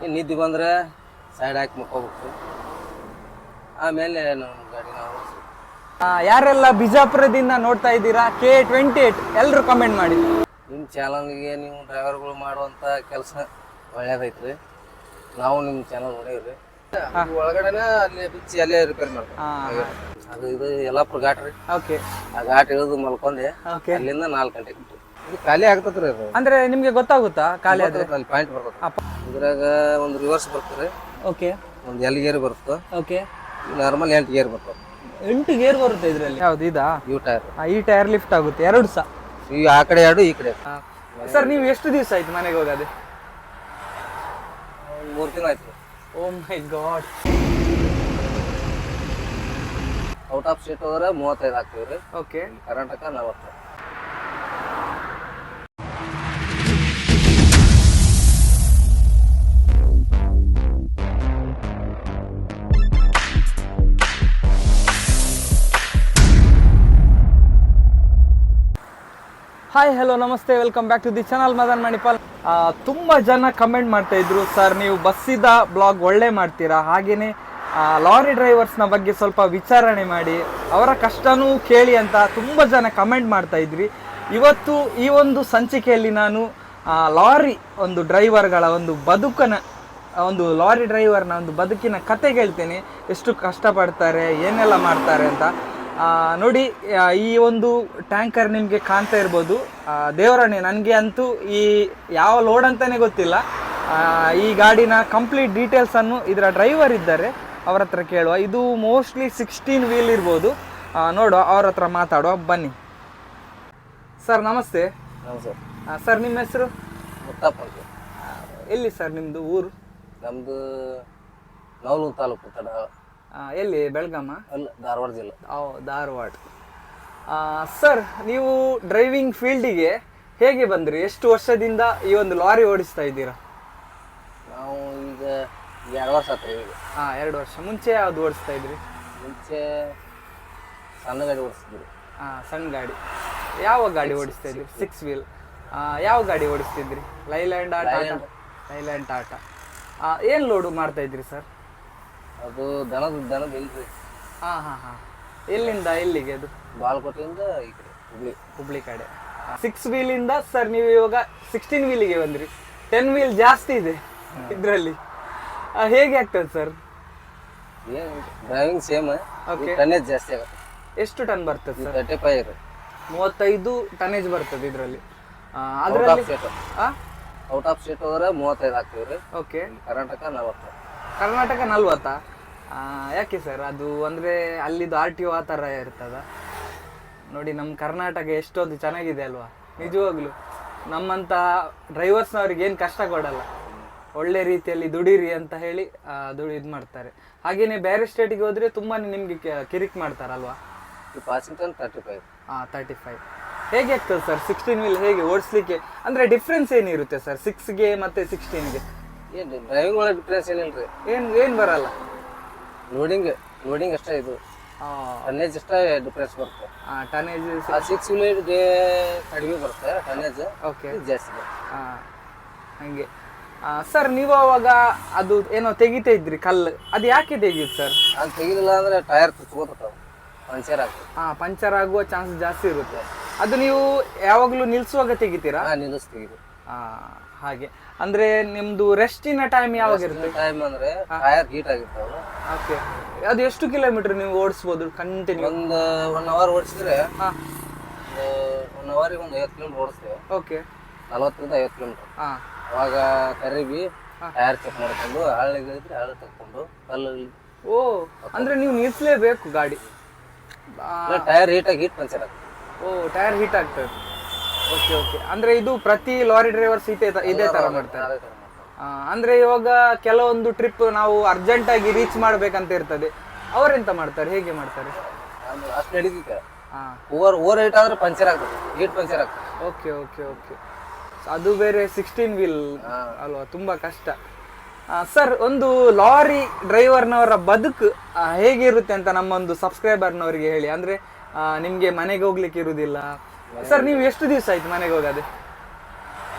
ನಿದ್ದೆ ಬಂದ್ರೆ ಸೈಡ್ ಹಾಕಿ ಮುಕ್ಕೋಬೇಕು. ಆಮೇಲೆ ನಮ್ಮ ಗಾಡಿ ನಾವು ಓಡಿಸ್ಬೇಕು. ಯಾರೆಲ್ಲ ಬಿಜಾಪುರದಿಂದ ನೋಡ್ತಾ ಇದ್ದೀರಾ K28 ಎಲ್ಲರೂ ಕಮೆಂಟ್ ಮಾಡಿ. ನಿಮ್ಮ ಚಾನಲ್ಗೆ ನೀವು ಡ್ರೈವರ್ಗಳು ಮಾಡುವಂಥ ಕೆಲಸ ಒಳ್ಳೇದೈತ್ರಿ. ನಾವು ನಿಮ್ಮ ಚಾನಲ್ ನೋಡೇವ್ರಿ. ಒಳಗಡೆನ ಅಲ್ಲಿ ಬಿಚ್ಚಿ ಅಲ್ಲೇ ರಿಪೇರ್ ಮಾಡ್ತೀವಿ. ಅದು ಇದು ಯಲ್ಲಾಪುರ ಘಾಟ್ ರೀ. ಓಕೆ, ಆ ಘಾಟ್ ಇಳಿದು ಮಲ್ಕೊಂಡೆ. ಓಕೆ. ಅಲ್ಲಿಂದ 4 ಗಂಟೆಗೆ ಇದು ಖಾಲಿ ಆಗ್ತದ್ರಿ. ಅದು ಅಂದ್ರೆ ನಿಮ್ಗೆ ಗೊತ್ತಾಗುತ್ತಾ ಖಾಲಿ ಆದ್ರೆ? ಅಲ್ಲಿ ಪಾಯಿಂಟ್ ಬರ್ತದೆ. ಇದ್ರಾಗ ಒಂದು ರಿವರ್ಸ್ ಬರ್ತದೆ, ಓಕೆ, ಒಂದು ಎಲ್ ಗೇರ್ ಬರುತ್ತೆ, ಓಕೆ. ನಾರ್ಮಲ್ 8 ಗೇರ್ ಬರ್ತದೆ. 8 ಗೇರ್ ಬರುತ್ತೆ ಇದರಲ್ಲಿ. ಯಾವ್ದು ಇದಾ? ಇವು ಟೈರ್. ಈ ಟೈರ್ ಲಿಫ್ಟ್ ಆಗುತ್ತೆ ಎರಡು ಸಹ. ಈ ಆ ಕಡೆ 2 ಈ ಕಡೆ. ಸರ್ ನೀವು ಎಷ್ಟು ದಿವಸ ಆಯ್ತು ಮನೆಗೆ ಹೋಗೋದೆ? 3 ತಿಂಗಳು ಆಯ್ತು. Oh my god. Out of state ಹೋದ್ರೆ 35 ಆಗ್ತೀವಿ ರೀ. ಓಕೆ. ಕರ್ನಾಟಕ 40. ಹಾಯ್, ಹಲೋ, ನಮಸ್ತೆ, welcome back to the channel Madan Manipal. ತುಂಬ ಜನ ಕಮೆಂಟ್ ಮಾಡ್ತಾ ಇದ್ರು, ಸರ್ ನೀವು ಬಸ್ಸಿದ ಬ್ಲಾಗ್ ಒಳ್ಳೆ ಮಾಡ್ತೀರಾ, ಹಾಗೆಯೇ ಲಾರಿ ಡ್ರೈವರ್ಸ್ನ ಬಗ್ಗೆ ಸ್ವಲ್ಪ ವಿಚಾರಣೆ ಮಾಡಿ, ಅವರ ಕಷ್ಟನೂ ಕೇಳಿ ಅಂತ ತುಂಬ ಜನ ಕಮೆಂಟ್ ಮಾಡ್ತಾ ಇದ್ರಿ. ಇವತ್ತು ಈ ಒಂದು ಸಂಚಿಕೆಯಲ್ಲಿ ನಾನು ಲಾರಿ ಒಂದು ಡ್ರೈವರ್ಗಳ ಒಂದು ಲಾರಿ ಡ್ರೈವರ್ನ ಒಂದು ಬದುಕಿನ ಕತೆ ಹೇಳ್ತೇನೆ. ಎಷ್ಟು ಕಷ್ಟಪಡ್ತಾರೆ, ಏನೆಲ್ಲ ಮಾಡ್ತಾರೆ ಅಂತ ನೋಡಿ. ಈ ಒಂದು ಟ್ಯಾಂಕರ್ ನಿಮಗೆ ಕಾಣ್ತಾ ಇರ್ಬೋದು. ದೇವರಣೆ, ನನಗೆ ಅಂತೂ ಈ ಯಾವ ಲೋಡ್ ಅಂತಲೇ ಗೊತ್ತಿಲ್ಲ. ಈ ಗಾಡಿನ ಕಂಪ್ಲೀಟ್ ಡೀಟೇಲ್ಸನ್ನು ಇದರ ಡ್ರೈವರ್ ಇದ್ದಾರೆ, ಅವ್ರ ಹತ್ರ ಕೇಳುವ. ಇದು ಮೋಸ್ಟ್ಲಿ 16 ವೀಲ್ ಇರ್ಬೋದು. ನೋಡುವ, ಅವ್ರ ಹತ್ರ ಮಾತಾಡುವ, ಬನ್ನಿ. ಸರ್ ನಮಸ್ತೆ. ಸರ್. ಸರ್ ನಿಮ್ಮ ಹೆಸರು? ಮುತ್ತಪ್ಪ ಅಂತ. ಎಲ್ಲಿ ಸರ್ ನಿಮ್ಮದು ಊರು? ನಮ್ಮದು ನವಲೂರು ತಾಲೂಕು ತಡ. ಎಲ್ಲಿ, ಬೆಳಗಾಮ? ಅಲ್ಲ, ಧಾರವಾಡ ಜಿಲ್ಲೆ. ಧಾರವಾಡ. ಸರ್, ನೀವು ಡ್ರೈವಿಂಗ್ ಫೀಲ್ಡಿಗೆ ಹೇಗೆ ಬಂದ್ರಿ? ಎಷ್ಟು ವರ್ಷದಿಂದ ಈ ಒಂದು ಲಾರಿ ಓಡಿಸ್ತಾ ಇದ್ದೀರಾ? ನಾವು ಈಗ 2 ವರ್ಷ ಆತ್ರಿ. ಈಗ 2 ವರ್ಷ. ಮುಂಚೆ ಯಾವ್ದು ಓಡಿಸ್ತಾ ಇದ್ರಿ? ಮುಂಚೆ ಸಣ್ಣ ಗಾಡಿ ಓಡಿಸ್ತಿದ್ರಿ. ಸಣ್ಣ ಗಾಡಿ. ಯಾವ ಗಾಡಿ ಓಡಿಸ್ತಾ ಇದ್ರಿ? 6 ವೀಲ್. ಯಾವ ಗಾಡಿ ಓಡಿಸ್ತಿದ್ರಿ? ಲೈಲ್ಯಾಂಡ್, ಟಾಟಾ. ಏನು ಲೋಡು ಮಾಡ್ತಾ ಇದ್ರಿ ಸರ್? ಅದು ದನದ ಇಲ್ರಿ. ಎಲ್ಲಿಂದ ಎಲ್ಲಿಗೆ ಅದು? ಬಾಲ್ಕೋಟೆಯಿಂದ ಈ ಕಡೆ ಹುಬ್ಳಿ ಕಡೆ. 6 ವೀಲಿಂದ ಸರ್ ನೀವು ಇವಾಗ 16 ವೀಲಿಗೆ ಬಂದ್ರಿ. 10 ವೀಲ್ ಜಾಸ್ತಿ ಇದೆ ಇದರಲ್ಲಿ. ಹೇಗೆ ಆಗ್ತದೆ ಸರ್? ಡ್ರೈವಿಂಗ್ ಸೇಮ್, ಟನ್ನೇಜ್ ಜಾಸ್ತಿ ಆಗುತ್ತೆ. ಎಷ್ಟು ಟನ್ ಬರ್ತದೆ ಸರ್? 35 35 ಟನ್ನೇಜ್ ಬರ್ತದೆ ಇದರಲ್ಲಿ. ಔಟ್ ಆಫ್ ಸ್ಟೇಟ್ ಹೋದ್ರೆ 35 ಆಗ್ತೀವಿ ರೀ. ಓಕೆ. ಕರ್ನಾಟಕ 40. ಕರ್ನಾಟಕ 40. ಯಾಕೆ ಸರ್? ಅದು ಅಂದರೆ ಅಲ್ಲಿದ್ದು RTO ಆ ಥರ ಇರ್ತದ? ನೋಡಿ, ನಮ್ಮ ಕರ್ನಾಟಕ ಎಷ್ಟೊಂದು ಚೆನ್ನಾಗಿದೆ ಅಲ್ವಾ? ನಿಜವಾಗ್ಲು ನಮ್ಮಂಥ ಡ್ರೈವರ್ಸ್ನವ್ರಿಗೆ ಏನು ಕಷ್ಟ ಕೊಡಲ್ಲ, ಒಳ್ಳೆ ರೀತಿಯಲ್ಲಿ ದುಡೀರಿ ಅಂತ ಹೇಳಿ ಇದು ಮಾಡ್ತಾರೆ. ಹಾಗೆಯೇ ಬೇರೆ ಸ್ಟೇಟಿಗೆ ಹೋದರೆ ತುಂಬಾ ನಿಮಗೆ ಕಿರಿಕ್ ಮಾಡ್ತಾರಲ್ವಾ? ವಾಷಿಂಗ್ಟನ್ 35. 35. ಹೇಗೆ ಆಗ್ತದೆ ಸರ್ 16 ವೀಲ್ ಹೇಗೆ ಓಡಿಸ್ಲಿಕ್ಕೆ? ಅಂದರೆ ಡಿಫ್ರೆನ್ಸ್ ಏನಿರುತ್ತೆ ಸರ್ 6ಗೆ ಮತ್ತು 16ಗೆ? ಏನು ಡ್ರೈವಿಂಗ್ ಒಳಗೆ ಡಿಫ್ರೆನ್ಸ್ ಏನಿಲ್ರಿ. ಏನು ಬರಲ್ಲ. ಲೋಡಿಂಗ್ ಅಷ್ಟೇ. ಇದು ಟನ್ನೇಜ್ ಅಷ್ಟೇ ಡಿಫ್ರೆನ್ಸ್ ಬರುತ್ತೆ. ಟನ್ನೇಜ್ 6 ವೀಲಿಗೆ ಕಡಿಮೆ ಬರುತ್ತೆ ಟನ್ನೇಜ್. ಓಕೆ, ಜಾಸ್ತಿ ಬರುತ್ತೆ. ಹಾಗೆ. ಸರ್, ನೀವು ಅವಾಗ ಅದು ಏನೋ ತೆಗಿತಾ ಇದ್ರಿ ಕಲ್ಲು, ಅದು ಯಾಕೆ ತೆಗೀತು ಸರ್? ಅದು ತೆಗಿಲಿಲ್ಲ ಅಂದರೆ ಟೈರ್ ತುಚ್ಕೋತಾವೆ, ಪಂಚರ್ ಆಗ್ತದೆ. ಪಂಚರ್ ಆಗುವ ಚಾನ್ಸ್ ಜಾಸ್ತಿ ಇರುತ್ತೆ. ಅದು ನೀವು ಯಾವಾಗಲೂ ನಿಲ್ಲಿಸುವಾಗ ತೆಗಿತೀರಾ? ನಿಲ್ಲಿಸ್ತೀವಿ. ಹಾಗೆ. ಅಂದ್ರೆ ನಿಮ್ದು ರೆಸ್ಟಿನ ಟೈಮ್ ಯಾವಾಗ ಇರುತ್ತೆ? ಟೈಮ್ ಅಂದ್ರೆ ಟೈರ್ ಹೀಟ್ ಆಗಿರ್ತಾವೆ. ಓಕೆ. ಅದು ಎಷ್ಟು ಕಿಲೋಮೀಟರ್ ನೀವು ಓಡಿಸ್ಬೋದು ಕಂಟಿನ್ಯೂ? ಒಂದು 1 ಅವರ್ ಓಡಿಸಿದ್ರೆ 1 ಅವರಿಗೆ ಒಂದು 50 ಕಿಲೋಮೀಟರ್ ಓಡಿಸ್ತೇವೆ. ಓಕೆ. 40ರಿಂದ 50 ಕಿಲೋಮೀಟರ್. ಅವಾಗ ಕರಿಬಿ ಟೈರ್ ಚೆಕ್ ಮಾಡ್ಕೊಂಡು ಹಳ್ಳಿಗಳಿದ್ರೆ ಹಳ್ಳಿ ತಕ್ಕೊಂಡು ಕಲ್ಲು. ಓ, ಅಂದ್ರೆ ನೀವು ನಿಲ್ಲಿಸಲೇಬೇಕು ಗಾಡಿ. ಟೈರ್ ಹೀಟ್ ಪಂಚರ್ ಆಗ್ತದೆ. ಓ, ಟೈರ್ ಹೀಟ್ ಆಗ್ತದೆ. Okay, okay. ಅಂದ್ರೆ ಇದು ಪ್ರತಿ ಲಾರಿ ಡ್ರೈವರ್ಸ್ ಇದೇ ತರ ಮಾಡ್ತಾರೆ. ಅಂದ್ರೆ ಇವಾಗ ಕೆಲವೊಂದು ಟ್ರಿಪ್ ನಾವು ಅರ್ಜೆಂಟ್ ಆಗಿ ರೀಚ್ ಮಾಡ್ಬೇಕಂತ ಇರ್ತದೆ, ಅವರೆಂತ ಮಾಡ್ತಾರೆ, ಹೇಗೆ ಮಾಡ್ತಾರೆ? ಅಷ್ಟು ನಡೀತಿದೆ. ಓವರ್ ಹೀಟ್ ಆದ್ರೆ ಪಂಚರ್ ಆಗ್ತದೆ, ಹೀಟ್ ಪಂಚರ್ ಆಗ್ತದೆ. Okay, okay, okay. ಅದು ಬೇರೆ 16 ವೀಲ್ ಅಲ್ವಾ, ತುಂಬಾ ಕಷ್ಟ. ಸರ್, ಒಂದು ಲಾರಿ ಡ್ರೈವರ್ನವರ ಬದುಕು ಹೇಗಿರುತ್ತೆ ಅಂತ ನಮ್ಮೊಂದು ಸಬ್ಸ್ಕ್ರೈಬರ್ನವರಿಗೆ ಹೇಳಿ. ಅಂದ್ರೆ ನಿಮ್ಗೆ ಮನೆಗೆ ಹೋಗ್ಲಿಕ್ಕೆ ಇರುವುದಿಲ್ಲ. ಸರ್, ನೀವು ಎಷ್ಟು ದಿವಸ ಆಯ್ತು ಮನೆಗೆ ಹೋಗೋದೆ?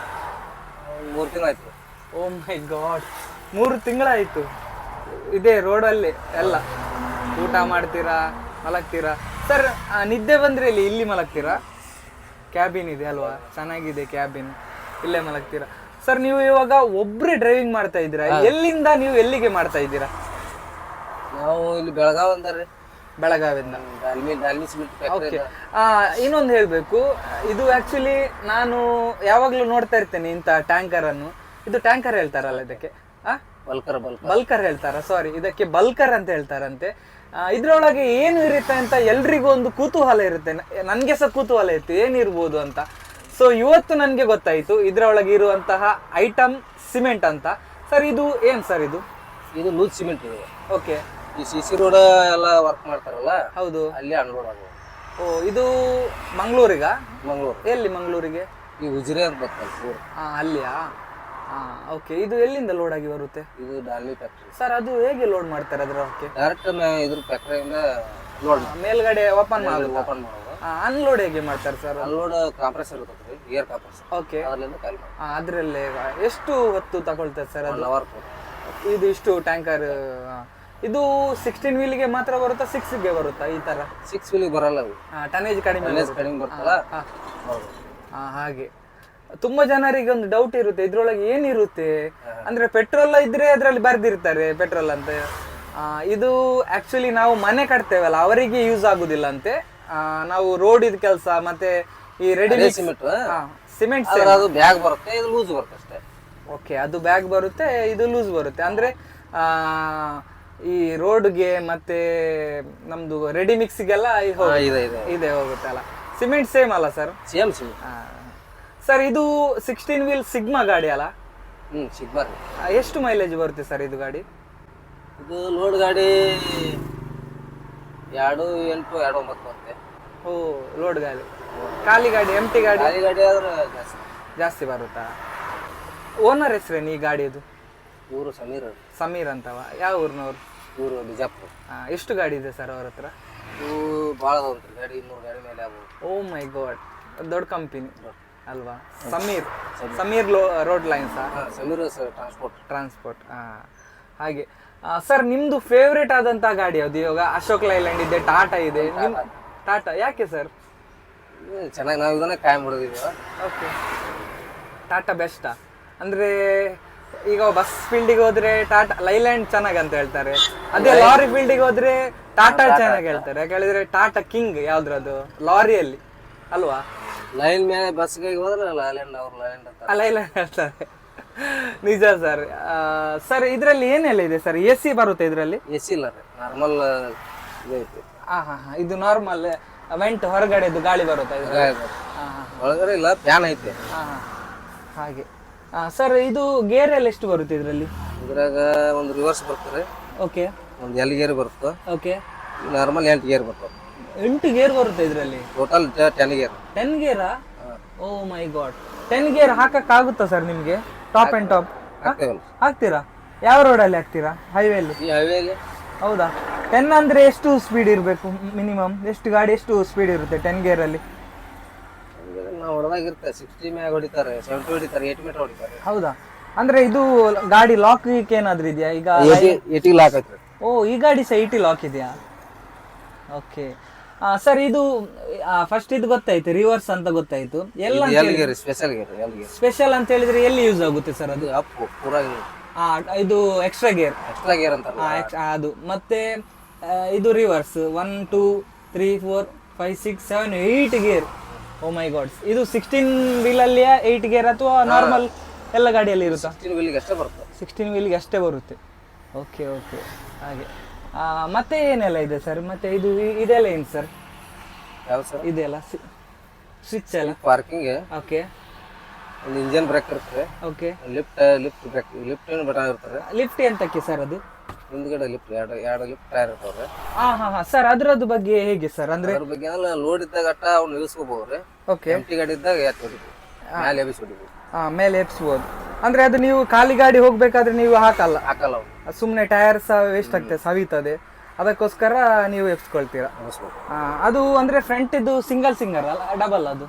3 ತಿಂಗಳು ಆಯ್ತು. Oh my god. 3 ತಿಂಗಳಾಯ್ತು ಇದೇ ರೋಡಲ್ಲಿ ಎಲ್ಲ ಊಟ ಮಾಡ್ತೀರಾ ಮಲಗ್ತೀರಾ ಸರ್? ನಿದ್ದೆ ಬಂದ್ರೆ ಇಲ್ಲಿ ಮಲಗ್ತೀರಾ? ಕ್ಯಾಬಿನ್ ಇದೆ ಅಲ್ವಾ, ಚೆನ್ನಾಗಿದೆ ಕ್ಯಾಬಿನ್, ಇಲ್ಲೇ ಮಲಗ್ತೀರಾ ಸರ್? ನೀವು ಇವಾಗ ಒಬ್ರೇ ಡ್ರೈವಿಂಗ್ ಮಾಡ್ತಾ ಇದ್ದೀರಾ? ಎಲ್ಲಿಂದ ನೀವು ಎಲ್ಲಿಗೆ ಮಾಡ್ತಾ ಇದ್ದೀರಾ? ನಾವು ಇಲ್ಲಿ ಬೆಳಗಾವ್ ಅಂದಾರೆ, ಬೆಳಗಾವಿಂದ. ಓಕೆ, ಇನ್ನೊಂದು ಹೇಳ್ಬೇಕು, ಇದು ಆಕ್ಚುಲಿ ನಾನು ಯಾವಾಗ್ಲೂ ನೋಡ್ತಾ ಇರ್ತೇನೆ ಇಂಥ ಟ್ಯಾಂಕರ್ ಅನ್ನು. ಇದು ಟ್ಯಾಂಕರ್ ಹೇಳ್ತಾರಲ್ಲ ಇದಕ್ಕೆ? ಬಲ್ಕರ್ ಹೇಳ್ತಾರ, ಸಾರಿ, ಇದಕ್ಕೆ ಬಲ್ಕರ್ ಅಂತ ಹೇಳ್ತಾರಂತೆ. ಇದ್ರೊಳಗೆ ಏನು ಇರುತ್ತೆ ಅಂತ ಎಲ್ರಿಗೂ ಒಂದು ಕುತೂಹಲ ಇರುತ್ತೆ, ನನ್ಗೆ ಸಹ ಕುತೂಹಲ ಇತ್ತು ಏನಿರ್ಬೋದು ಅಂತ. ಸೊ ಇವತ್ತು ನನ್ಗೆ ಗೊತ್ತಾಯ್ತು ಇದ್ರೊಳಗೆ ಇರುವಂತಹ ಐಟಮ್ ಸಿಮೆಂಟ್ ಅಂತ. ಸರ್ ಇದು ಏನ್ ಸರ್? ಇದು ಲೂಸ್ ಸಿಮೆಂಟ್ ಇದೆ. ಓಕೆ, ಈ CC ರೋಡ್ ಎಲ್ಲ ವರ್ಕ್ ಮಾಡ್ತಾರಲ್ಲ, ಹೌದು, ಅಲ್ಲಿ ಅನ್ಲೋಡ್ ಆಗುವ. ಓ, ಇದು ಮಂಗಳೂರಿಗ? ಮಂಗಳೂರು. ಎಲ್ಲಿ ಮಂಗಳೂರಿಗೆ? ಈ ಉಜಿರೆ ಅಂತ ಬರ್ತದೆ. ಅಲ್ಲಿಯಾ? ಓಕೆ, ಇದು ಎಲ್ಲಿಂದ ಲೋಡ್ ಆಗಿ ಬರುತ್ತೆ? ಇದು ಡಾಲ್ಮಿ ಫ್ಯಾಕ್ಟ್ರಿ ಸರ್. ಅದು ಹೇಗೆ ಲೋಡ್ ಮಾಡ್ತಾರೆ ಅದಕ್ಕೆ? ಡೈರೆಕ್ಟ್ ಇದ್ರ ಫ್ಯಾಕ್ಟ್ರಿಯಿಂದ ಲೋಡ್ ಮೇಲ್ಗಡೆ ಓಪನ್ ಮಾಡೋದು. ಅನ್ಲೋಡ್ ಹೇಗೆ ಮಾಡ್ತಾರೆ ಸರ್? ಅನ್ಲೋಡ್ ಕಾಂಪ್ರೆಸರ್ ಇರ್ತದೆ, ಏರ್ ಕಾಂಪ್ರೆಸರ್. ಓಕೆ, ಅದರಿಂದ ಖಾಲಿ ಮಾಡಿ. ಅದ್ರಲ್ಲೇ ಎಷ್ಟು ಹೊತ್ತು ತಗೊಳ್ತದೆ ಸರ್ ಅದು? 1 ಅವರ್. ಇದು ಇಷ್ಟು ಟ್ಯಾಂಕರ್. ಇದು 16 ವೀಲ್ಗೆ ಮಾತ್ರ ಬರುತ್ತಾ, 6ಗೆ ಬರುತ್ತಾ ಈ ತರ? 6 ವೀಲಿಗೆ ಬರಲ್ಲ, ಟನೇಜ್ ಕಡಿಮೆ ಬರ್ತಲ್ಲ. ಹಾಗೆ ತುಂಬಾ ಜನರಿಗೆ ಒಂದು ಡೌಟ್ ಇರುತ್ತೆ, ಇದ್ರೊಳಗೆ ಏನಿರುತ್ತೆ ಅಂದ್ರೆ ಪೆಟ್ರೋಲ್ ಇದ್ರೆ ಅದ್ರಲ್ಲಿ ಬರ್ದಿರ್ತಾರೆ ಪೆಟ್ರೋಲ್ ಅಂತ. ಇದು ಆಕ್ಚುಲಿ ನಾವು ಮನೆ ಕಟ್ತೇವಲ್ಲ ಅವರಿಗೆ ಯೂಸ್ ಆಗುದಿಲ್ಲ ಅಂತೆ. ನಾವು ರೋಡ್ ಇದ್ ಕೆಲಸ ಮತ್ತೆ ಈ ರೆಡಿ ಸಿಮೆಂಟ್ ಅದು ಬ್ಯಾಗ್ ಬರುತ್ತೆ, ಇದು ಲೂಸ್ ಬರುತ್ತೆ ಅಷ್ಟೇ. ಓಕೆ, ಅದು ಬ್ಯಾಗ್ ಬರುತ್ತೆ, ಇದು ಲೂಸ್ ಬರುತ್ತೆ. ಅಂದ್ರೆ ಈ ರೋಡ್ಗೆ ಮತ್ತೆ ನಮ್ದು ರೆಡಿ ಮಿಕ್ಸ್ಗೆಲ್ಲ ಇದೆ ಹೋಗುತ್ತೆ ಅಲ್ಲ. ಸಿಮೆಂಟ್ ಸೇಮ್ ಅಲ್ಲ ಸರ್? ಸೇಮ್. ಸರ್ ಇದು 16 ವೀಲ್ ಸಿಗ್ಮಾ ಗಾಡಿ ಅಲ್ಲ? ಸಿಗ್ಮಾ. ಎಷ್ಟು ಮೈಲೇಜ್ ಬರುತ್ತೆ ಸರ್ ಇದು ಗಾಡಿ? ಇದು ಲೋಡ್ ಗಾಡಿ 2.8 2.9 ಬರುತ್ತೆ. ಓ, ಲೋಡ್ ಗಾಡಿ. ಖಾಲಿ ಗಾಡಿ, ಎಂಟಿ ಗಾಡಿ? ಖಾಲಿ ಗಾಡಿ ಆದ್ರೆ ಜಾಸ್ತಿ ಬರುತ್ತಾ? ಓನರ್ ಹೆಸರೇನು ಈ ಗಾಡಿದು? ಊರು ಸಮೀರ್ ಅಂತವ? ಯಾವ ಊರಿನವ್ರು? ಊರು ಬಿಜಾಪುರ. ಎಷ್ಟು ಗಾಡಿ ಇದೆ ಸರ್ ಅವ್ರ ಹತ್ರ? ಭಾಳ ಉಂಟು ಗಾಡಿ, 200 ಗಾಡಿ ಮೇಲೆ ಆಗ್ಬೋದು. ಓ ಮೈ ಗಾಡ್, ದೊಡ್ಡ ಕಂಪನಿ ಅಲ್ವಾ? Sameer road lines? Sameer transport. ಹಾಗೆ ಸರ್, ನಿಮ್ದು ಫೇವ್ರೇಟ್ ಆದಂತ ಗಾಡಿ ಯಾವ್ದು? ಇವಾಗ ಅಶೋಕ್ ಲೈಲ್ಯಾಂಡ್ ಇದೆ, ಟಾಟಾ ಇದೆ. ಟಾಟಾ ಯಾಕೆ ಸರ್? ಚೆನ್ನಾಗಿ ನಾವು ಇದನ್ನ ಕಾಯಂ ಮಾಡಿದೀವಿ. ಓಕೆ, ಟಾಟಾ ಬೆಸ್ಟಾ? ಅಂದ್ರೆ ಈಗ ಬಸ್ ಫೀಲ್ಡಿಗೆ ಹೋದ್ರೆ ಟಾಟಾ ಲೈಲ್ಯಾಂಡ್ ಚೆನ್ನಾಗಿ ಅಂತ ಹೇಳ್ತಾರೆ, ಅದೇ ಲಾರಿ ಫೀಲ್ಡಿಗೆ ಹೋದ್ರೆ ಟಾಟಾ ಚೆನ್ನಾಗಿ ಹೇಳ್ತಾರೆ. ಯಾಕೆ ಹೇಳಿದ್ರೆ ಟಾಟಾ ಕಿಂಗ್ ಯಾವ್ದ್ರದು ಲಾರಿಯಲ್ಲಿ ಅಲ್ವಾ? ಲೈನ್ ಮೇಲೆ ಬಸ್ಗೆ ಹೋದ್ರೆ ಲೈಲ್ಯಾಂಡ್ ಹೇಳ್ತಾರೆ. ನಿಜ ಸರ್. ಸರ್ ಇದ್ರಲ್ಲಿ ಏನೆಲ್ಲ ಇದೆ ಸರ್? AC ಬರುತ್ತೆ ಇದ್ರಲ್ಲಿ? AC ಇಲ್ಲ, ನಾರ್ಮಲ್ ಇದು ನಾರ್ಮಲ್ ವೆಂಟ್, ಹೊರಗಡೆದು ಗಾಳಿ ಬರುತ್ತೆ ಒಳಗಡೆ ಇಲ್ಲ, ಫ್ಯಾನ್ ಐತೆ. ಹಾಗೆ ಸರ್, ಇದು ಗೇರ್ ಎಲ್ಲ ಎಷ್ಟು ಬರುತ್ತೆ ಇದ್ರಲ್ಲಿ? ಇದ್ರಾಗ ಒಂದು ರಿವರ್ಸ್ ಬರ್ತದೆ. ಓಕೆ, ಒಂದು L ಗೇರ್ ಬರುತ್ತೆ. ಓಕೆ, ನಾರ್ಮಲ್ 8 ಗೇರ್ ಬರ್ತದೆ. 8 ಗೇರ್ ಬರುತ್ತೆ ಇದ್ರಲ್ಲಿ? Total 10 gear. 10 ಗೇರಾ? O my god, 10 gear ಹಾಕಕ್ ಆಗುತ್ತಾ ಸರ್ ನಿಮ್ಗೆ? ಟಾಪ್ ಅಂಡ್ ಟಾಪ್ ಹಾಕ್ತೀರಾ? ಯಾವ ರೋಡಲ್ಲಿ ಹಾಕ್ತೀರಾ? ಹೈವೇಲಿ? ಈ ಹೈವೇಲಿ. ಹೌದಾ? 10 ಅಂದ್ರೆ ಎಷ್ಟು ಸ್ಪೀಡ್ ಇರಬೇಕು ಮಿನಿಮಮ್? ಎಷ್ಟು ಗಾಡಿ ಎಷ್ಟು ಸ್ಪೀಡ್ ಇರುತ್ತೆ 10 ಗೇರ್ ಅಲ್ಲಿ? ನಾವು ಹೊಡೆದಾಗಿರ್ತಾರೆ 60 ಮ್ಯಾಗ ಹೊಡಿತಾರೆ, 70 ಹೊಡಿತಾರೆ, 80 ಮೀಟರ್ ಹೊಡಿತಾರೆ. ಹೌದಾ? ಅಂದ್ರೆ ಇದು ಗಾಡಿ ಲಾಕ್ ಏನಾದ್ರೂ ಇದೆಯಾ ಈಗ? 80 ಲಾಕ್ ಐತ್ರಿ. ಓ, ಈ ಗಾಡಿ ಸಹ 80 ಲಾಕ್ ಇದೆಯಾ? ಓಕೆ ಸರ್, ಇದು ಫಸ್ಟ್ ಇದು ಗೊತ್ತಾಯ್ತು, ರಿವರ್ಸ್ ಅಂತ ಗೊತ್ತಾಯ್ತು. ಎಲ್ಲ ಸ್ಪೆಷಲ್ ಅಂತ ಹೇಳಿದ್ರೆ ಎಲ್ಲಿ ಯೂಸ್ ಆಗುತ್ತೆ ಸರ್ ಅದು? ಇದು ಎಕ್ಸ್ಟ್ರಾ ಗೇರ್ ಅಂತ ಅದು. ಮತ್ತೆ ಇದು reverse 1 2 3 4 5 6 7 8 gear. O my god, ಇದು 16 ವೀಲ್ ಅಲ್ಲಿ 8 ಗೇರ್ ಅಥವಾ ನಾರ್ಮಲ್ ಎಲ್ಲ ಗಾಡಿಯಲ್ಲಿ ಇರುತ್ತಾ? 16 ವೀಲ್ಗೆ ಅಷ್ಟೇ ಬರುತ್ತೆ. ಓಕೆ ಓಕೆ, ಹಾಗೆ. ಮತ್ತೆ ಏನೆಲ್ಲ ಇದೆ ಸರ್? ಮತ್ತೆ ಇದೆಲ್ಲ ಏನು ಸರ್? ಇದೆಲ್ಲ ಸ್ವಿಚ್ ಎಲ್ಲ ಪಾರ್ಕಿಂಗ್. ಓಕೆ, ಒಂದು ಇಂಜಿನ್ ಬ್ರೇಕ್ ಇರುತ್ತೆ. ಓಕೆ, ಲಿಫ್ಟ್ ಬಟನ್ ಇರ್ತದೆ. ಲಿಫ್ಟ್ ಎಂತಕ್ಕೆ ಸರ್ ಅದು? ಹಿಂದ್ಗಡೆ ಲಿಫ್ಟ್, ಎರಡು ಲಿಫ್ಟ್ ಟೈರ್ ಇರ್ತವೆ. ಸರ್ ಅದ್ರದ್ದು ಬಗ್ಗೆ ಹೇಗೆ ಸರ್? ಅಂದ್ರೆ ಅದ್ರ ಬಗ್ಗೆ ಲೋಡ್ ಇದ್ದಾಗ ಅವ್ನು ನಿಲ್ಲಿಸ್ಕೋಬಹುದು. ಓಕೆ, ಎಂಟಿ ಗಾಡಿ ಇದ್ದಾಗ ಮೇಲೆ ಎಬ್ಬಿಸ್ಬಿಡ್ಬೋದು. ಮೇಲೆ ಎಬ್ಸ್ಬೋದು. ಅಂದ್ರೆ ಅದು ನೀವು ಖಾಲಿ ಗಾಡಿ ಹೋಗ್ಬೇಕಾದ್ರೆ ನೀವು ಹಾಕಲ್ಲ? ಸುಮ್ಮನೆ ಟೈರ್ ಸಹ ವೇಸ್ಟ್ ಆಗ್ತದೆ, ಸವಿತದೆ, ಅದಕ್ಕೋಸ್ಕರ ನೀವು ಎಬ್ಸ್ಕೊಳ್ತೀರಾ. ಅದು ಅಂದ್ರೆ ಫ್ರಂಟ್ ಇದು ಸಿಂಗಲ್ ಅಲ್ಲ ಡಬಲ್? ಅದು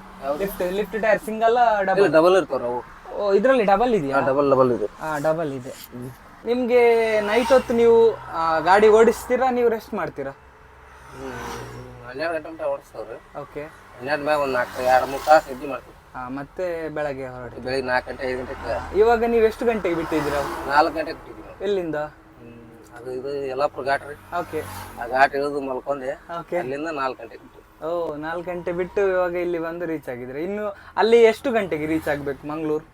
lift tyre single double double ಇರ್ತಾವ. ಓ, ಇದ್ರಲ್ಲಿ ಡಬಲ್ ಇದೆಯಾ? ಡಬಲ್ ಇದೆ. ಡಬಲ್ ಇದೆ. ನಿಮಗೆ ನೈಟ್ ಹೊತ್ತು ನೀವು ಗಾಡಿ ಓಡಿಸ್ತೀರಾ, ನೀವು ರೆಸ್ಟ್ ಮಾಡ್ತೀರಾ? 12 ಗಂಟೆ ಮಟ್ಟ ಓಡಿಸ್ತಾವ್ರಿ. ಓಕೆ. 12 ಮ್ಯಾಗ ಒಂದು 2-3 ತಾಸು ನಿದ್ದೆ ಮಾಡ್ತೀವಿ. ಮತ್ತೆ ಬೆಳಗ್ಗೆ ಹೊರಡಿ ಬೆಳಿಗ್ಗೆ 4 ಗಂಟೆ 5 ಗಂಟೆಗೆ. ಇವಾಗ ನೀವು ಎಷ್ಟು ಗಂಟೆಗೆ ಬಿಟ್ಟಿದ್ದೀರಾ? 4 ಗಂಟೆಗೆ ಬಿಟ್ಟಿದ್ದೀವಿ. ಎಲ್ಲಿಂದ? ಅದು ಇದು ಯಲ್ಲಾಪುರ ಘಾಟ್ ರೀ. ಓಕೆ. ಆ ಘಾಟ್ ಇಳಿದು ಮಲ್ಕೊಂಡೆ. ಓಕೆ. ಅಲ್ಲಿಂದ 4 ಗಂಟೆಗೆ ಬಿಟ್ಟು. 4 ಗಂಟೆ ಬಿಟ್ಟು ಇವಾಗ ಇಲ್ಲಿ ಬಂದು ರೀಚ್ ಆಗಿದ್ರೆ ಇನ್ನು ಅಲ್ಲಿ ಎಷ್ಟು ಗಂಟೆಗೆ ರೀಚ್ ಆಗ್ಬೇಕು ಮಂಗಳೂರು?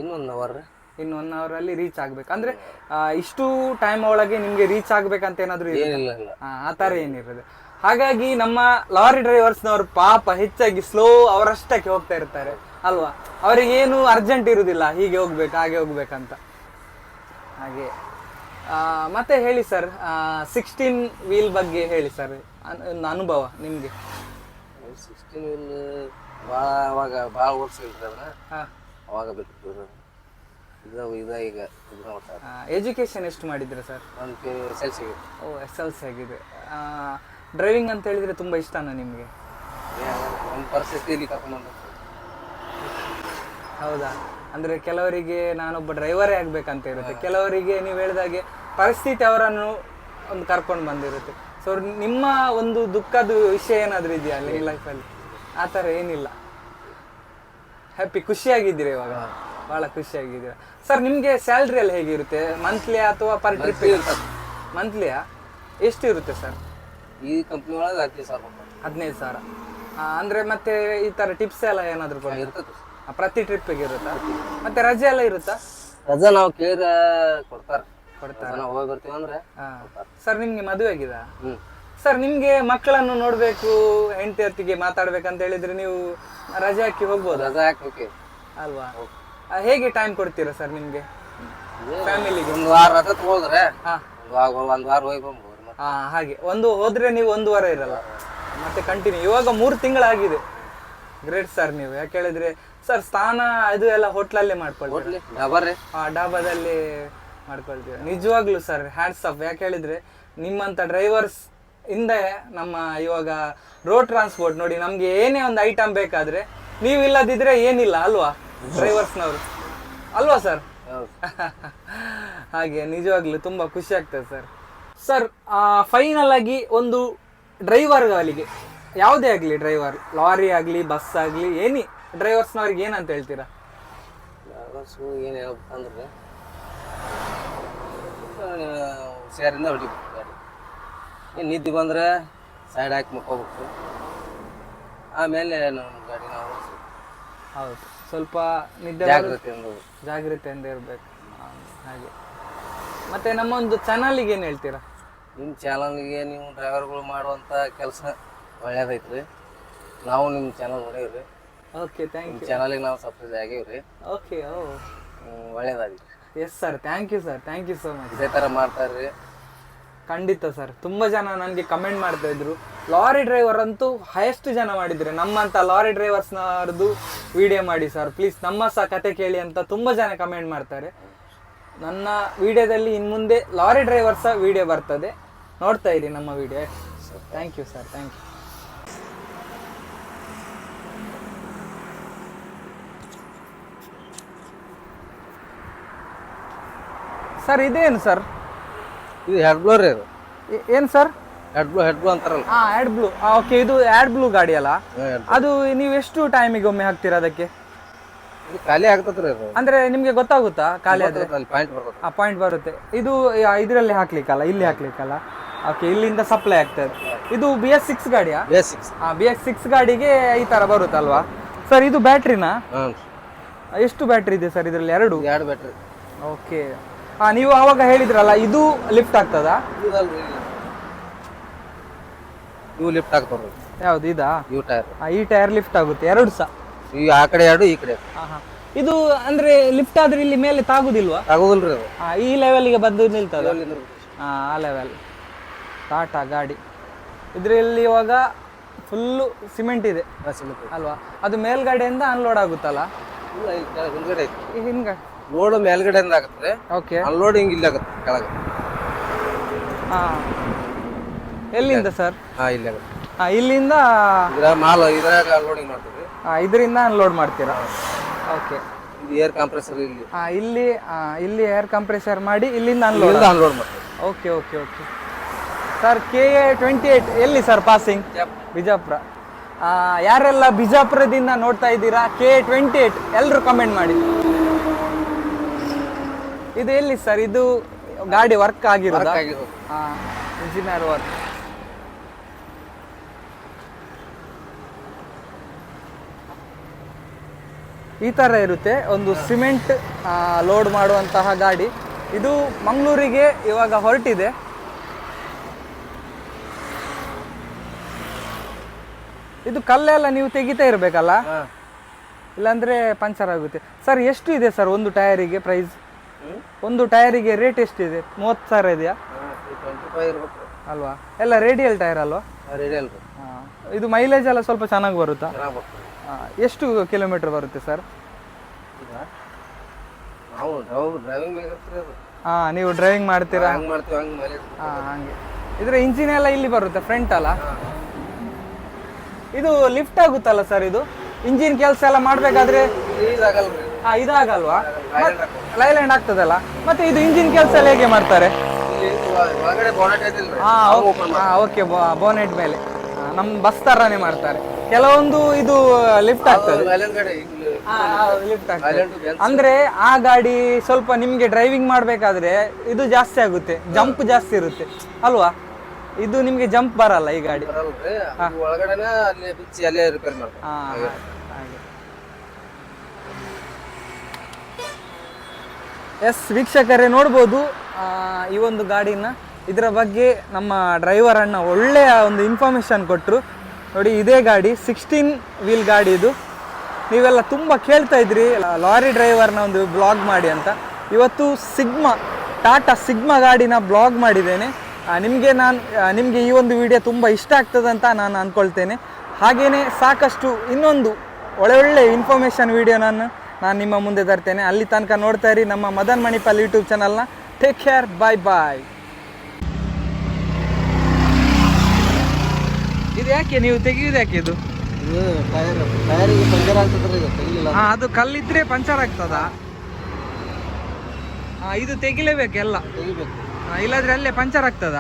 ಇನ್ನೊಂದು ಅವರ್. ಇನ್ನು 1 ಅವರ್ ಅಲ್ಲಿ ರೀಚ್ ಆಗ್ಬೇಕು ಅಂದ್ರೆ ಇಷ್ಟು ಟೈಮ್ ಒಳಗೆ ನಿಮ್ಗೆ ರೀಚ್ ಆಗ್ಬೇಕಂತ ಏನಾದ್ರು ಏನಿಲ್ಲ. ಆ ತರ ಏನಿರೋದು. ಹಾಗಾಗಿ ನಮ್ಮ ಲಾರಿ ಡ್ರೈವರ್ಸ್ನವ್ರು ಪಾಪ ಹೆಚ್ಚಾಗಿ ಸ್ಲೋ ಅವರಷ್ಟಕ್ಕೆ ಹೋಗ್ತಾ ಇರ್ತಾರೆ ಅಲ್ವಾ? ಅವರಿಗೇನು ಅರ್ಜೆಂಟ್ ಇರುವುದಿಲ್ಲ, ಹೀಗೆ ಹೋಗ್ಬೇಕು ಹಾಗೆ ಹೋಗ್ಬೇಕಂತ. ಹಾಗೆ ಮತ್ತೆ ಹೇಳಿ ಸರ್, 16 ವೀಲ್ ಬಗ್ಗೆ ಹೇಳಿ ಸರ್, ಒಂದು ಅನುಭವ ನಿಮ್ಗೆ. 16 ವೀಲ್ ಅವಾಗ ಭಾಳ ಓಡಿಸಿಲ್ರಿ ಅದನ್ನ. ಅವಾಗ ಬಿಟ್ಟು ಈಗ ಎಜುಕೇಶನ್ ಎಷ್ಟು ಮಾಡಿದ್ರೆ ಸರ್? ಒಂದು SLC. SLC ಆಗಿದೆ. ಡ್ರೈವಿಂಗ್ ಅಂತ ಹೇಳಿದ್ರೆ ತುಂಬಾ ಇಷ್ಟನಾ ನಿಮಗೆ? ಒಂದು ಪರಿಸ್ಥಿತಿಯಲ್ಲಿ ಕರ್ಕೊಂಡು. ಹೌದಾ? ಅಂದ್ರೆ ಕೆಲವರಿಗೆ ನಾನೊಬ್ಬ ಡ್ರೈವರೇ ಆಗ್ಬೇಕಂತ ಇರುತ್ತೆ, ಕೆಲವರಿಗೆ ನೀವು ಹೇಳಿದಾಗೆ ಪರಿಸ್ಥಿತಿ ಅವರನ್ನು ಒಂದು ಕರ್ಕೊಂಡು ಬಂದಿರುತ್ತೆ. ಸೊ ನಿಮ್ಮ ಒಂದು ದುಃಖದ ವಿಷಯ ಏನಾದರೂ ಇದೆಯಾ ನಿಮ್ಮ ಲೈಫಲ್ಲಿ? ಆ ಥರ ಏನಿಲ್ಲ, ಹ್ಯಾಪಿ, ಖುಷಿಯಾಗಿದ್ದೀರಿ ಇವಾಗ? ಭಾಳ ಖುಷಿಯಾಗಿದ್ದೀರಾ ಸರ್. ನಿಮಗೆ ಸ್ಯಾಲ್ರಿ ಎಲ್ಲ ಹೇಗಿರುತ್ತೆ? ಮಂತ್ಲಿ ಅಥವಾ ಪರ್ ಟ್ರಿಪ್? ಮಂತ್ಲಿಯಾ? ಎಷ್ಟು ಇರುತ್ತೆ ಸರ್? ಈ ಕಂಪ್ನಿ ಒಳಗೆ 15,000. ಅಂದರೆ ಮತ್ತೆ ಈ ಥರ ಟಿಪ್ಸ್ ಎಲ್ಲ ಏನಾದರೂ ಇರ್ತದೆ ಪ್ರತಿ ಟ್ರಿಪ್ಪಿಗೆ ಇರುತ್ತಾ? ಮತ್ತೆ ರಜೆ ಎಲ್ಲ ಇರುತ್ತಾ? ರಜಾ ನಾವು ಕೇಳಿದ್ರೆ ಕೊಡ್ತಾರೆ. ನಾವು ಹೋಗಿ ಬರ್ತೀವಿ ಅಂದ್ರೆ. ಸರ್ ನಿಮ್ಗೆ ಮದುವೆ ಆಗಿದೆ ಸರ್? ನಿಮ್ಗೆ ಮಕ್ಕಳನ್ನು ನೋಡ್ಬೇಕು, ಹೆಂಡತಿ ಹೊತ್ತಿಗೆ ಮಾತಾಡ್ಬೇಕಂತ ಹೇಳಿದ್ರೆ ನೀವು ರಜೆ ಹಾಕಿ ಹೋಗ್ಬೋದು. ರಜಾ ಹಾಕಿ ಅಲ್ವಾ? ಹೇಗೆ ಟೈಮ್ ಕೊಡ್ತೀರಾ ಸರ್ ನಿಮ್ಗೆ ಫ್ಯಾಮಿಲಿಗೆ? 1 ವಾರ ರಜಾ ತಗೋದ್ರೆ 1 ವಾರ ಹೋಗಿ ಬಂದ್ಬೋದು. ಹಾಗೆ ಹೋದ್ರೆ ನೀವು 1 ವಾರ ಇರಲ್ಲ, ಮತ್ತೆ ಕಂಟಿನ್ಯೂ. ಇವಾಗ 3 ತಿಂಗಳಾಗಿದೆ. ಗ್ರೇಟ್ ಸರ್ ನೀವು. ಯಾಕೆ ಹೇಳಿದ್ರೆ ಸರ್ ಸ್ಥಾನ ಇದು ಎಲ್ಲ ಹೋಟ್ಲಲ್ಲೇ ಮಾಡ್ಕೊಳ್ತೀವಿ, ಡಾಬಾದಲ್ಲಿ ಮಾಡ್ಕೊಳ್ತೀವಿ. ನಿಜವಾಗ್ಲೂ ಸರ್ ಹ್ಯಾಂಡ್ಸ್ ಆಫ್. ಯಾಕೆ ಹೇಳಿದ್ರೆ ನಿಮ್ಮಂತ ಡ್ರೈವರ್ಸ್ ಇಂದ ನಮ್ಮ ಇವಾಗ ರೋಡ್ ಟ್ರಾನ್ಸ್ಪೋರ್ಟ್ ನೋಡಿ, ನಮ್ಗೆ ಏನೇ ಒಂದು ಐಟಮ್ ಬೇಕಾದ್ರೆ ನೀವು ಇಲ್ಲದಿದ್ರೆ ಏನಿಲ್ಲ ಅಲ್ವಾ ಡ್ರೈವರ್ಸ್ನವರು, ಅಲ್ವಾ ಸರ್? ಹಾಗೆ ನಿಜವಾಗ್ಲೂ ತುಂಬಾ ಖುಷಿ ಆಗ್ತದೆ ಸರ್. ಸರ್ ಫೈನಲ್ ಆಗಿ ಒಂದು ಡ್ರೈವರ್ಗಳಿಗೆ, ಯಾವುದೇ ಆಗಲಿ ಡ್ರೈವರ್, ಲಾರಿ ಆಗಲಿ ಬಸ್ ಆಗಲಿ, ಏನಿ ಡ್ರೈವರ್ಸ್ನವ್ರಿಗೆ ಏನಂತ ಹೇಳ್ತೀರಾ? ಏನು ಹೇಳ್ಬೇಕಂದ್ರೆ ಹುಷಾರಿಂದ ಹೊಡಿಬೇಕು ಗಾಡಿ. ನಿದ್ದೆ ಬಂದ್ರೆ ಸೈಡ್ ಹಾಕಿ ಮುಕ್ಕೋಬೇಕು, ಆಮೇಲೆ ನಮ್ಮ ಗಾಡಿ ನಾವು ಓಡಿಸ್ಬೇಕು. ಹೌದು, ಸ್ವಲ್ಪ ನಿದ್ದೆ ಜಾಗ್ರತೆಯಿಂದ ಇರಬೇಕು. ಹಾಗೆ ಮತ್ತೆ ನಮ್ಮ ಒಂದು ಚಾನಲಿಗೆ ಏನು ಹೇಳ್ತೀರಾ? ನಿಮ್ಮ ಚಾನಲ್ಗೆ ನೀವು ಡ್ರೈವರ್ಗಳು ಮಾಡುವಂಥ ಕೆಲಸ ಒಳ್ಳೇದೈತ್ರಿ. ನಾವು ನಿಮ್ಮ ಚಾನಲ್ ನೋಡೇವ್ರಿ. Okay, thank you. ಚಾನಲಿಗೆ ನಾವು ಸಬ್ಸ್ಕ್ರೈಬ್ ಆಗೇವ್ರಿ. ಓಕೆ, ಒಳ್ಳೇದಾಗಿ. Yes sir, thank you sir, thank you so much. ಇದೇ ಥರ ಮಾಡ್ತಾರ್ರಿ. ಖಂಡಿತ ಸರ್. ತುಂಬ ಜನ ನನಗೆ ಕಮೆಂಟ್ ಮಾಡ್ತಾ ಇದ್ರು. ಲಾರಿ ಡ್ರೈವರ್ ಅಂತೂ ಹೈಯೆಸ್ಟ್ ಜನ ಮಾಡಿದ್ರೆ, ನಮ್ಮಂಥ ಲಾರಿ ಡ್ರೈವರ್ಸ್ನವ್ರದ್ದು ವಿಡಿಯೋ ಮಾಡಿ ಸರ್ ಪ್ಲೀಸ್, ನಮ್ಮ ಸಹ ಕತೆ ಕೇಳಿ ಅಂತ ತುಂಬ ಜನ ಕಮೆಂಟ್ ಮಾಡ್ತಾರೆ. ನನ್ನ ವಿಡಿಯೋದಲ್ಲಿ ಇನ್ನು ಮುಂದೆ ಲಾರಿ ಡ್ರೈವರ್ಸ ವಿಡಿಯೋ ಬರ್ತದೆ, ನೋಡ್ತಾ ಇರಿ ನಮ್ಮ video. Thank you sir, thank you. Sir ಇದೇನು ಸರ್? ಇದು ಹೆಡ್ ಬ್ಲೋರ್. ಇದು ಏನು ಸರ್? ಹೆಡ್ ಬ್ಲೋ ಅಂತಾರಲ್ಲ. Head blue. ಓಕೆ, ಇದು ಹೆಡ್ ಬ್ಲೂ ಗಾಡಿ ಅಲ್ಲ? ಅದು ನೀವು ಎಷ್ಟು ಟೈಮಿಗೆ ಒಮ್ಮೆ ಹಾಕ್ತೀರಾ ಅದಕ್ಕೆ? ಖಾಲಿ ಆಗ್ತದ್ರಿ ಅದು. ಅಂದ್ರೆ ನಿಮ್ಗೆ ಗೊತ್ತಾಗುತ್ತಾ ಖಾಲಿ ಆದ್ರೆ? ಪಾಯಿಂಟ್ ಬರುತ್ತೆ. ಇದು ಇದರಲ್ಲಿ ಹಾಕ್ಲಿಕ್ಕಲ್ಲ, ಇಲ್ಲಿ ಹಾಕ್ಲಿಕ್ಕಲ್ಲ. ಓಕೆ, ಇಲ್ಲಿಂದ ಸಪ್ಲೈ ಆಗ್ತದೆ. ಇದು BS6 ಗಾಡಿಯಾ? BS6 ಗಾಡಿಗೆ ಈ ತರ ಬರುತ್ತಲ್ವಾ ಸರ್? ಇದು ಬ್ಯಾಟ್ರಿನಾ? ಎಷ್ಟು ಬ್ಯಾಟ್ರಿ ಇದೆ ಸರ್ ಇದರಲ್ಲಿ? 2 ಬ್ಯಾಟ್ರಿ. ಓಕೆ. ನೀವು ಅವಾಗ ಹೇಳಿದ್ರಲ್ಲ, ಇದು ಲಿಫ್ಟ್ ಆಗ್ತದಾ? ಇವು ಲಿಫ್ಟ್ ಆಗ್ತಾವ್ರಿ. ಯಾವ್ದು ಇದಾ? ಈ ಟೈರ್ ಲಿಫ್ಟ್ ಆಗುತ್ತೆ, 2 ಸಹ. ಆ ಕಡೆ 2, ಈ ಕಡೆ. ಇದು ಅಂದ್ರೆ ಲಿಫ್ಟ್ ಆದ್ರೆ ಇಲ್ಲಿ ಮೇಲೆ ತಾಗುದಿಲ್ವಾ? ಆಗುದಿಲ್ರಿ ಅದು. ಈ ಲೆವೆಲ್ಗೆ ಬಂದು ನಿಲ್ತದ? ಆ ಲೆವೆಲ್. ಟಾಟಾ ಗಾಡಿ. ಇದ್ರಲ್ಲಿ ಇವಾಗ ಫುಲ್ಲು ಸಿಮೆಂಟ್ ಇದೆ ಅಲ್ವಾ? ಅದು ಮೇಲ್ಗಡೆಯಿಂದ ಅನ್ಲೋಡ್ ಆಗುತ್ತಲ್ಲ? ಹಿಂಗ ಲೋಡ್ ಮೇಲ್ಗಡೆಯಿಂದ ಆಗುತ್ತೆ. ಓಕೆ. ಅನ್ಲೋಡಿಂಗ್ ಇಲ್ಲಿ ಆಗುತ್ತೆ ಕೆಳಗೆ. ಎಲ್ಲಿಂದ ಸರ್? ಇಲ್ಲಿ ಆಗುತ್ತೆ. ಇಲ್ಲಿಂದ ಮಾಲ್ ಇದ್ರಾಗ ಅನ್ಲೋಡಿಂಗ್ ಮಾಡ್ತೀವಿ. ಇದರಿಂದ ಅನ್ಲೋಡ್ ಮಾಡ್ತೀರಾ? ಓಕೆ. ಇದು ಏರ್ ಕಂಪ್ರೆಸರ್ ಇಲ್ಲಿ ಇಲ್ಲಿ ಏರ್ ಕಂಪ್ರೆಸರ್ ಮಾಡಿ ಇಲ್ಲಿಂದ ಅನ್ಲೋಡ್ ಅನ್ಲೋಡ್ ಮಾಡ್ತೀವಿ. Okay okay okay sir. KA28 ಎಲ್ಲಿ ಸರ್ ಪಾಸಿಂಗ್? ಬಿಜಾಪುರ. ಯಾರೆಲ್ಲ ಬಿಜಾಪುರದಿಂದ ನೋಡ್ತಾ ಇದ್ದೀರಾ KA28 ಎಲ್ಲರೂ ಕಮೆಂಟ್ ಮಾಡಿ. ಇದು ಎಲ್ಲಿ ಸರ್? ಇದು ಗಾಡಿ ವರ್ಕ್ ಆಗಿರೋದಾ? Engineer work. ಈ ಥರ ಇರುತ್ತೆ ಒಂದು ಸಿಮೆಂಟ್ ಲೋಡ್ ಮಾಡುವಂತಹ ಗಾಡಿ. ಇದು ಮಂಗಳೂರಿಗೆ ಇವಾಗ ಹೊರಟಿದೆ. ಇದು ಕಲ್ಲೆಲ್ಲ ನೀವು ತೆಗಿತಾ ಇರಬೇಕಲ್ಲ, ಇಲ್ಲಾಂದ್ರೆ ಪಂಚರ್ ಆಗುತ್ತೆ. ಸರ್ ಎಷ್ಟು ಇದೆ ಸರ್ ಒಂದು ಟೈರಿಗೆ ಪ್ರೈಸ್? ಒಂದು ಟೈರಿಗೆ ರೇಟ್ ಎಷ್ಟಿದೆ? 30,000 ಇದೆಯಾ ಅಲ್ವಾ? ಎಲ್ಲ ರೇಡಿಯಲ್ ಟೈರ್ ಅಲ್ವಾ? ರೇಡಿಯಲ್. ಇದು ಮೈಲೇಜ್ ಎಲ್ಲ ಸ್ವಲ್ಪ ಚೆನ್ನಾಗಿ ಬರುತ್ತಾ? ಎಷ್ಟು ಕಿಲೋಮೀಟರ್ ಬರುತ್ತೆ ಸರ್? ನೀವು ಡ್ರೈವಿಂಗ್ ಮಾಡ್ತೀರಾ? ಹಂಗೆ. ಇದ್ರ ಇಂಜಿನ್ ಎಲ್ಲ ಇಲ್ಲಿ ಬರುತ್ತೆ ಫ್ರಂಟ್ ಅಲ್ಲ? ಇದು ಲಿಫ್ಟ್ ಆಗುತ್ತಲ್ಲ ಸರ್? ಇದು ಇಂಜಿನ್ ಕೆಲಸ ಎಲ್ಲ ಮಾಡ್ಬೇಕಾದ್ರೆ ಇದಾಗಲ್ವಾ? ಲೈಲ್ಯಾಂಡ್ ಆಗ್ತದಲ್ಲ? ಮತ್ತೆ ಇದು ಇಂಜಿನ್ ಕೆಲಸ ಎಲ್ಲ ಹೇಗೆ ಮಾಡ್ತಾರೆ? ಓಕೆ, ಬೋನೆಟ್ ಮೇಲೆ ನಮ್ ಬಸ್ ತರಾನೇ ಮಾಡ್ತಾರೆ. ಕೆಲವೊಂದು ಇದು ಲಿಫ್ಟ್ ಆಗ್ತದೆ. ಲಿಫ್ಟ್ ಆಗ್ತದೆ ಅಂದ್ರೆ ಆ ಗಾಡಿ ಸ್ವಲ್ಪ ನಿಮ್ಗೆ ಡ್ರೈವಿಂಗ್ ಮಾಡ್ಬೇಕಾದ್ರೆ ಇದು ಜಾಸ್ತಿ ಆಗುತ್ತೆ, ಜಂಪ್ ಜಾಸ್ತಿ ಇರುತ್ತೆ ಅಲ್ವಾ? ಇದು ನಿಮ್ಗೆ ಜಂಪ್ ಬರಲ್ಲ ಈ ಗಾಡಿ. ಎಸ್ ವೀಕ್ಷಕರೇ, ನೋಡ್ಬೋದು ಈ ಒಂದು ಗಾಡಿನ. ಇದರ ಬಗ್ಗೆ ನಮ್ಮ ಡ್ರೈವರ್ ಅಣ್ಣ ಒಳ್ಳೆಯ ಒಂದು ಇನ್ಫಾರ್ಮೇಶನ್ ಕೊಟ್ಟರು. ನೋಡಿ, ಇದೇ ಗಾಡಿ 16 ವೀಲ್ ಗಾಡಿ. ಇದು ನೀವೆಲ್ಲ ತುಂಬ ಕೇಳ್ತಾ ಇದ್ರಿ ಲಾರಿ ಡ್ರೈವರ್ನ ಒಂದು ಬ್ಲಾಗ್ ಮಾಡಿ ಅಂತ. ಇವತ್ತು ಟಾಟಾ ಸಿಗ್ಮಾ ಗಾಡಿನ ಬ್ಲಾಗ್ ಮಾಡಿದ್ದೇನೆ. ನಿಮಗೆ ಈ ಒಂದು ವಿಡಿಯೋ ತುಂಬ ಇಷ್ಟ ಆಗ್ತದಂತ ನಾನು ಅಂದ್ಕೊಳ್ತೇನೆ. ಹಾಗೆಯೇ ಸಾಕಷ್ಟು ಇನ್ನೊಂದು ಒಳ್ಳೆ ಇನ್ಫಾರ್ಮೇಷನ್ ವಿಡಿಯೋ ನಾನು ನಿಮ್ಮ ಮುಂದೆ ತರ್ತೇನೆ. ಅಲ್ಲಿ ತನಕ ನೋಡ್ತಾ ಇರಿ ನಮ್ಮ ಮದನ್ ಮಣಿಪಾಲ್ ಯೂಟ್ಯೂಬ್ ಚಾನಲ್ನ. ಟೇಕ್ ಕೇರ್, ಬಾಯ್ ಬಾಯ್. ಇದು ಯಾಕೆ ನೀವು ತೆಗೆಯುವುದು ಯಾಕೆ? ಇದು ಪಂಚರ್ ಆಗ್ತದ್ರಿ, ತೆಗಿಲಿಲ್ಲ. ಅದು ಕಲ್ಲಿದ್ರೆ ಪಂಚರ್ ಆಗ್ತದ? ಇದು ತೆಗಿಲೇಬೇಕು ಎಲ್ಲ, ತೆಗಿಬೇಕು, ಇಲ್ಲಾದ್ರೆ ಅಲ್ಲೇ ಪಂಚರ್ ಆಗ್ತದ.